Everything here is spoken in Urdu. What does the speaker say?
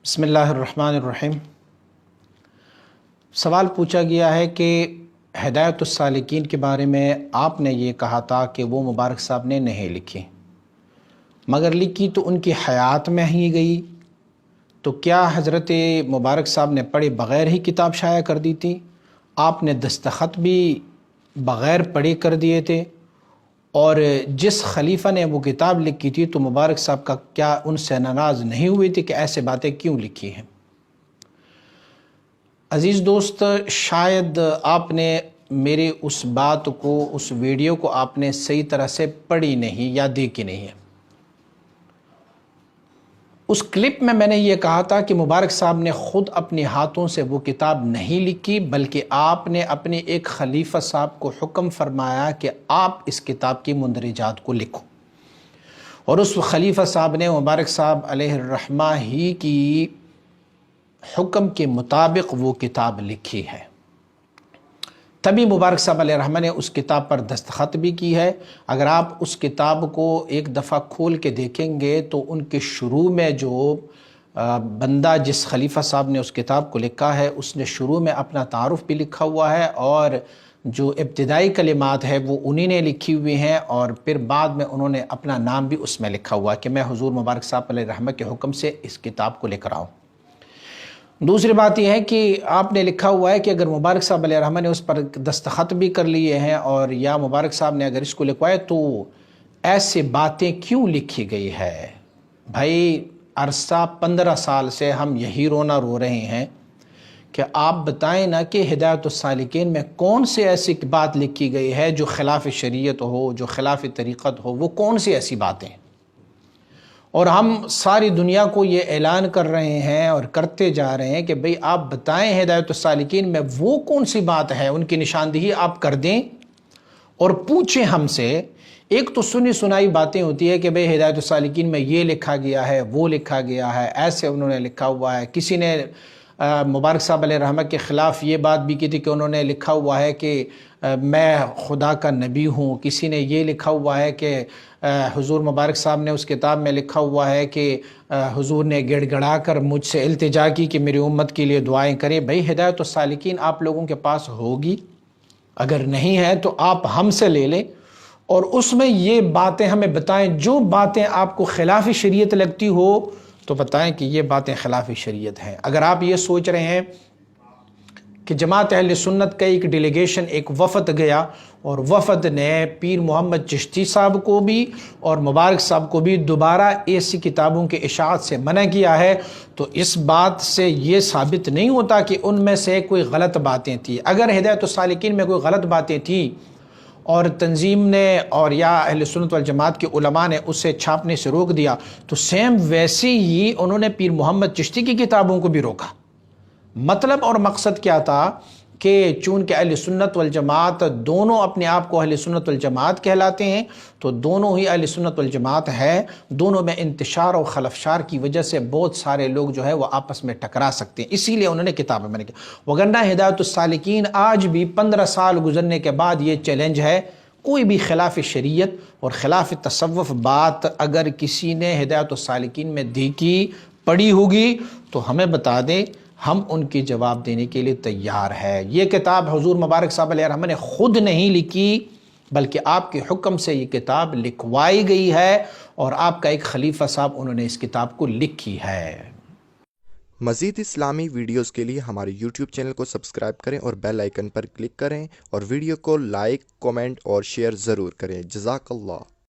بسم اللہ الرحمن الرحیم۔ سوال پوچھا گیا ہے کہ ہدایت السالکین کے بارے میں آپ نے یہ کہا تھا کہ وہ مبارک صاحب نے نہیں لکھی، مگر لکھی تو ان کی حیات میں ہی گئی، تو کیا حضرت مبارک صاحب نے پڑھے بغیر ہی کتاب شائع کر دی تھی؟ آپ نے دستخط بھی بغیر پڑھے کر دیے تھے، اور جس خلیفہ نے وہ کتاب لکھی تھی تو مبارک صاحب کا کیا ان سے ناراض نہیں ہوئی تھی کہ ایسے باتیں کیوں لکھی ہیں؟ عزیز دوست، شاید آپ نے میرے اس بات کو، اس ویڈیو کو آپ نے صحیح طرح سے پڑھی نہیں یا دیکھی نہیں ہے۔ اس کلپ میں نے یہ کہا تھا کہ مبارک صاحب نے خود اپنے ہاتھوں سے وہ کتاب نہیں لکھی، بلکہ آپ نے اپنے ایک خلیفہ صاحب کو حکم فرمایا کہ آپ اس کتاب کی مندرجات کو لکھو، اور اس خلیفہ صاحب نے مبارک صاحب علیہ الرحمہ ہی کی حکم کے مطابق وہ کتاب لکھی ہے۔ تبھی مبارک صاحب علیہ الرحمہ نے اس کتاب پر دستخط بھی کی ہے۔ اگر آپ اس کتاب کو ایک دفعہ کھول کے دیکھیں گے تو ان کے شروع میں جو بندہ جس خلیفہ صاحب نے اس کتاب کو لکھا ہے، اس نے شروع میں اپنا تعارف بھی لکھا ہوا ہے، اور جو ابتدائی کلمات ہے وہ انہی نے لکھی ہوئی ہیں، اور پھر بعد میں انہوں نے اپنا نام بھی اس میں لکھا ہوا ہے کہ میں حضور مبارک صاحب علیہ الرحمہ کے حکم سے اس کتاب کو لکھ رہا ہوں۔ دوسری بات یہ ہے کہ آپ نے لکھا ہوا ہے کہ اگر مبارک صاحب علیہ الرحمہ نے اس پر دستخط بھی کر لیے ہیں، اور یا مبارک صاحب نے اگر اس کو لکھوایا، تو ایسے باتیں کیوں لکھی گئی ہے؟ بھائی عرصہ 15 سال سے ہم یہی رونا رو رہے ہیں کہ آپ بتائیں نا کہ ہدایت السالکین میں کون سی ایسی بات لکھی گئی ہے جو خلاف شریعت ہو، جو خلاف طریقت ہو، وہ کون سی ایسی باتیں ہیں؟ اور ہم ساری دنیا کو یہ اعلان کر رہے ہیں اور کرتے جا رہے ہیں کہ بھئی آپ بتائیں ہدایت السالکین میں وہ کون سی بات ہے، ان کی نشاندہی آپ کر دیں اور پوچھیں ہم سے۔ ایک تو سنی سنائی باتیں ہوتی ہے کہ بھئی ہدایت السالکین میں یہ لکھا گیا ہے، وہ لکھا گیا ہے، ایسے انہوں نے لکھا ہوا ہے۔ کسی نے مبارک صاحب علیہ الرحمہ کے خلاف یہ بات بھی کی تھی کہ انہوں نے لکھا ہوا ہے کہ میں خدا کا نبی ہوں۔ کسی نے یہ لکھا ہوا ہے کہ حضور مبارک صاحب نے اس کتاب میں لکھا ہوا ہے کہ حضور نے گڑ گڑا کر مجھ سے التجا کی کہ میری امت کے لیے دعائیں کریں۔ بھئی ہدایت السالکین آپ لوگوں کے پاس ہوگی، اگر نہیں ہے تو آپ ہم سے لے لیں، اور اس میں یہ باتیں ہمیں بتائیں۔ جو باتیں آپ کو خلاف شریعت لگتی ہو تو بتائیں کہ یہ باتیں خلاف شریعت ہیں۔ اگر آپ یہ سوچ رہے ہیں کہ جماعت اہل سنت کا ایک ڈیلیگیشن، ایک وفد گیا، اور وفد نے پیر محمد چشتی صاحب کو بھی اور مبارک صاحب کو بھی دوبارہ ایسی کتابوں کے اشاعت سے منع کیا ہے، تو اس بات سے یہ ثابت نہیں ہوتا کہ ان میں سے کوئی غلط باتیں تھیں۔ اگر ہدایت السالکین میں کوئی غلط باتیں تھیں اور تنظیم نے اور یا اہل سنت والجماعت کے علماء نے اسے چھاپنے سے روک دیا، تو سیم ویسے ہی انہوں نے پیر محمد چشتی کی کتابوں کو بھی روکا۔ مطلب اور مقصد کیا تھا کہ چونکہ اہل سنت والجماعت دونوں اپنے آپ کو اہل سنت والجماعت کہلاتے ہیں، تو دونوں ہی اہل سنت والجماعت ہے، دونوں میں انتشار اور خلفشار کی وجہ سے بہت سارے لوگ جو ہے وہ آپس میں ٹکرا سکتے ہیں، اسی لیے انہوں نے کتابیں میں نے کیا۔ وگرنہ ہدایت السالکین آج بھی 15 سال گزرنے کے بعد یہ چیلنج ہے، کوئی بھی خلاف شریعت اور خلاف تصوف بات اگر کسی نے ہدایت السالکین میں دیکھی پڑھی ہوگی تو ہمیں بتا دیں، ہم ان کی جواب دینے کے لیے تیار ہے۔ یہ کتاب حضور مبارک صاحب علیہ الرحمہ نے خود نہیں لکھی، بلکہ آپ کے حکم سے یہ کتاب لکھوائی گئی ہے، اور آپ کا ایک خلیفہ صاحب انہوں نے اس کتاب کو لکھی ہے۔ مزید اسلامی ویڈیوز کے لیے ہمارے YouTube چینل کو سبسکرائب کریں اور بیل آئیکن پر کلک کریں، اور ویڈیو کو لائک، کومنٹ اور شیئر ضرور کریں۔ جزاک اللہ۔